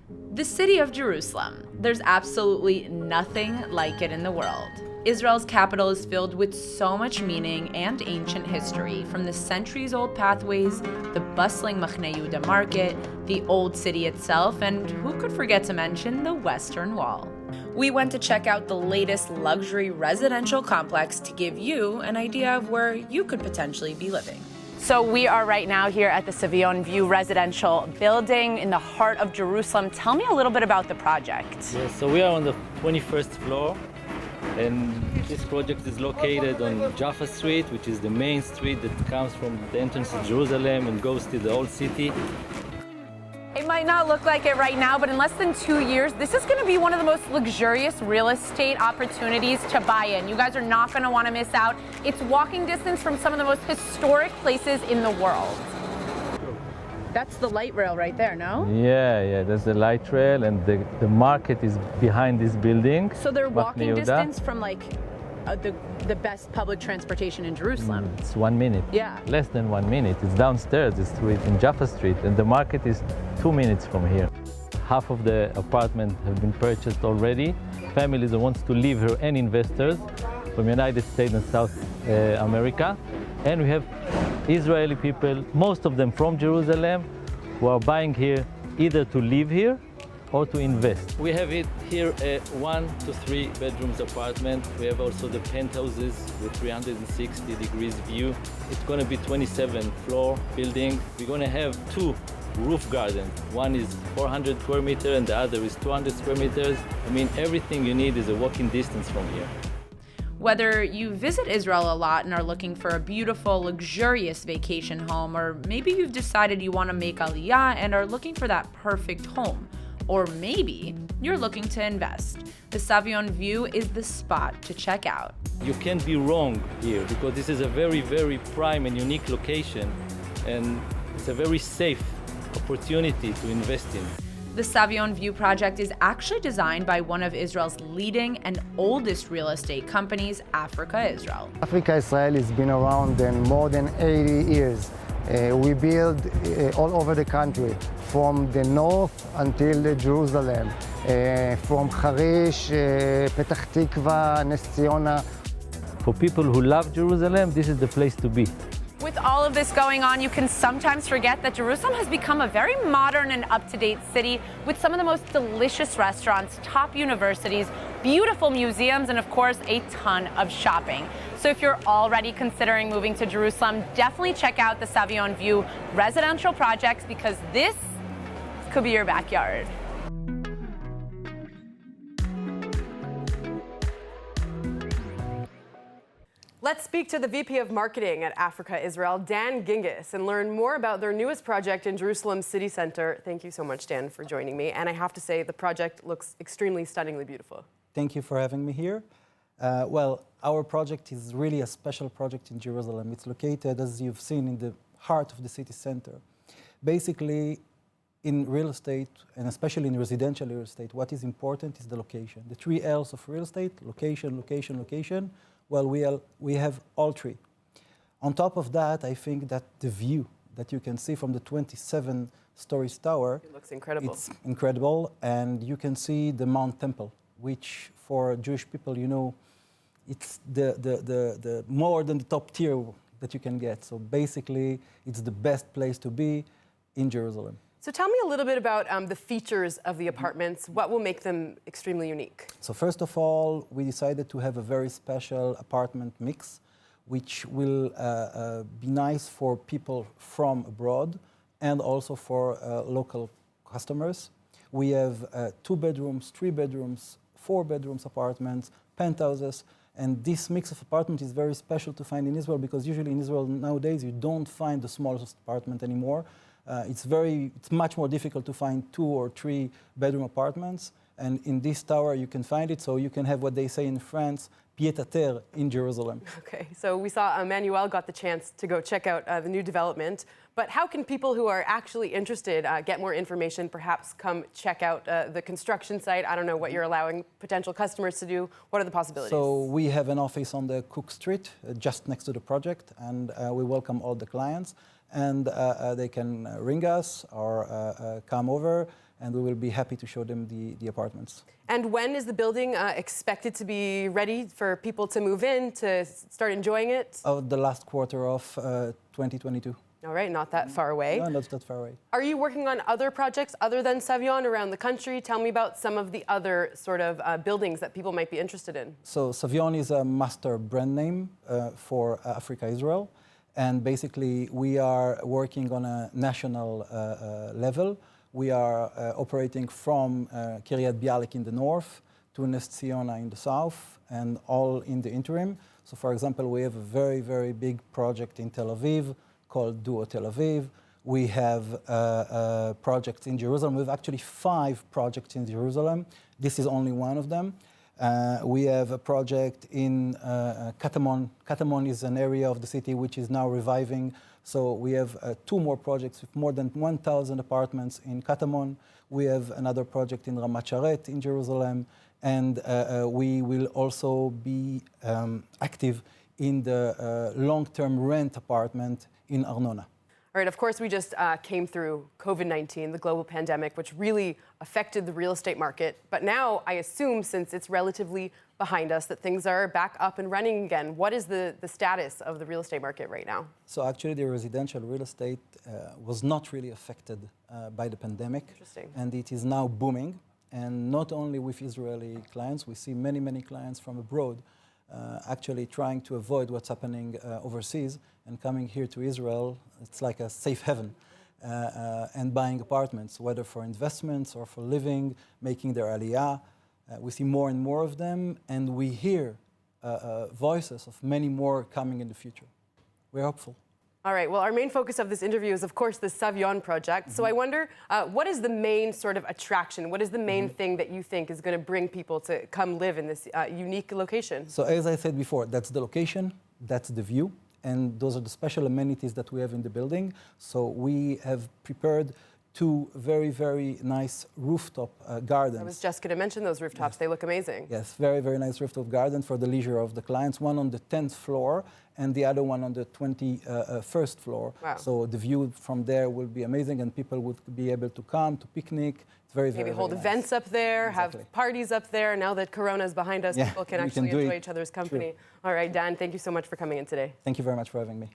The city of Jerusalem. There's absolutely nothing like it in the world. Israel's capital is filled with so much meaning and ancient history, from the centuries-old pathways, the bustling Machne Yehuda market, the old city itself, and who could forget to mention the Western Wall. We went to check out the latest luxury residential complex to give you an idea of where you could potentially be living. So we are right now here at the Savion View residential building in the heart of Jerusalem. Tell me a little bit about the project. Yes, so we are on the 21st floor, and this project is located on Jaffa Street, which is the main street that comes from the entrance to Jerusalem and goes to the old city. It might not look like it right now, but in less than 2 years, this is going to be one of the most luxurious real estate opportunities to buy in. You guys are not going to want to miss out. It's walking distance from some of the most historic places in the world. That's the light rail right there, no? Yeah, there's the light rail, and the market is behind this building. So they're walking distance from like the best public transportation in Jerusalem. It's 1 minute. Yeah. Less than 1 minute. It's downstairs, the street in Jaffa Street, and the market is 2 minutes from here. Half of the apartments have been purchased already. Families that want to live here and investors from United States and South America. And we have Israeli people, most of them from Jerusalem, who are buying here either to live here or to invest. We have it here a 1 to 3 bedrooms apartment. We have also the penthouses with 360 degrees view. It's going to be 27 floor building. We're going to have 2 roof gardens. One is 400 square meters and the other is 200 square meters. I mean, everything you need is a walking distance from here. Whether you visit Israel a lot and are looking for a beautiful, luxurious vacation home, or maybe you've decided you want to make Aliyah and are looking for that perfect home, or maybe you're looking to invest, the Savion View is the spot to check out. You can't be wrong here because this is a very, very prime and unique location, and it's a very safe opportunity to invest in. The Savion View project is actually designed by one of Israel's leading and oldest real estate companies, Africa Israel. Africa Israel has been around more than 80 years. We build all over the country, from the north until Jerusalem, from Harish, Petach Tikva, Nes Ziona. For people who love Jerusalem, this is the place to be. With all of this going on, you can sometimes forget that Jerusalem has become a very modern and up-to-date city with some of the most delicious restaurants, top universities, beautiful museums, and of course, a ton of shopping. So if you're already considering moving to Jerusalem, definitely check out the Savion View residential projects, because this could be your backyard. Let's speak to the VP of Marketing at Africa Israel, Dan Gingis, and learn more about their newest project in Jerusalem City Center. Thank you so much, Dan, for joining me. And I have to say, the project looks extremely stunningly beautiful. Thank you for having me here. Well, our project is really a special project in Jerusalem. It's located, as you've seen, in the heart of the city center. Basically, in real estate, and especially in residential real estate, what is important is the location. The 3 L's of real estate: location, location, location. Well, we have all 3. On top of that, I think that the view that you can see from the 27-story tower, it looks incredible. It's incredible, and you can see the Mount Temple, which for Jewish people, you know, it's the more than the top tier that you can get. So basically, it's the best place to be in Jerusalem. So tell me a little bit about the features of the apartments. What will make them extremely unique? So first of all, we decided to have a very special apartment mix, which will be nice for people from abroad and also for local customers. We have 2 bedrooms, 3 bedrooms, 4 bedrooms apartments, penthouses, and this mix of apartment is very special to find in Israel, because usually in Israel nowadays you don't find the smallest apartment anymore. It's much more difficult to find 2 or 3 bedroom apartments, and in this tower you can find it, so you can have what they say in France, pied-à-terre in Jerusalem. Okay, so we saw Manuel got the chance to go check out the new development, but how can people who are actually interested get more information, perhaps come check out the construction site? I don't know what you're allowing potential customers to do. What are the possibilities? So we have an office on the Cook Street, just next to the project, and we welcome all the clients. And they can ring us or come over. and we will be happy to show them the apartments. And when is the building expected to be ready for people to move in, to start enjoying it? The last quarter of 2022. All right, not that far away. No, not that far away. Are you working on other projects other than Savion around the country? Tell me about some of the other sort of buildings that people might be interested in. So Savion is a master brand name for Africa, Israel. And basically, we are working on a national level. We are operating from Kiryat Bialik in the north to Nest Ziona in the south, and all in the interim. So for example, we have a very, very big project in Tel Aviv called Duo Tel Aviv. We have projects in Jerusalem. We have actually 5 projects in Jerusalem. This is only one of them. We have a project in Katamon. Katamon is an area of the city which is now reviving. So we have 2 more projects with more than 1,000 apartments in Katamon. We have another project in Ramat Sharet in Jerusalem. And we will also be active in the long-term rent apartment in Arnona. All right, of course, we just came through COVID-19, the global pandemic, which really affected the real estate market. But now, I assume, since it's relatively behind us, that things are back up and running again. What is the status of the real estate market right now? So actually, the residential real estate was not really affected by the pandemic. Interesting. And it is now booming. And not only with Israeli clients, we see many, many clients from abroad actually trying to avoid what's happening overseas and coming here to Israel. It's like a safe haven, and buying apartments, whether for investments or for living, making their aliyah. We see more and more of them, and we hear voices of many more coming in the future. We're hopeful. All right, well, our main focus of this interview is, of course, the Savion project. So I wonder, what is the main sort of attraction? What is the main thing that you think is going to bring people to come live in this unique location? So as I said before, that's the location, that's the view, and those are the special amenities that we have in the building. So we have prepared 2 very, very nice rooftop gardens. I was just going to mention those rooftops. Yes. They look amazing. Yes, very, very nice rooftop garden for the leisure of the clients. One on the 10th floor and the other one on the 21st floor. Wow. So the view from there will be amazing, and people would be able to come to picnic. It's very, Maybe very, hold very events nice. up there, Exactly. have parties up there. Now that Corona is behind us, people can actually enjoy each other's company. True. All right, Dan, thank you so much for coming in today. Thank you very much for having me.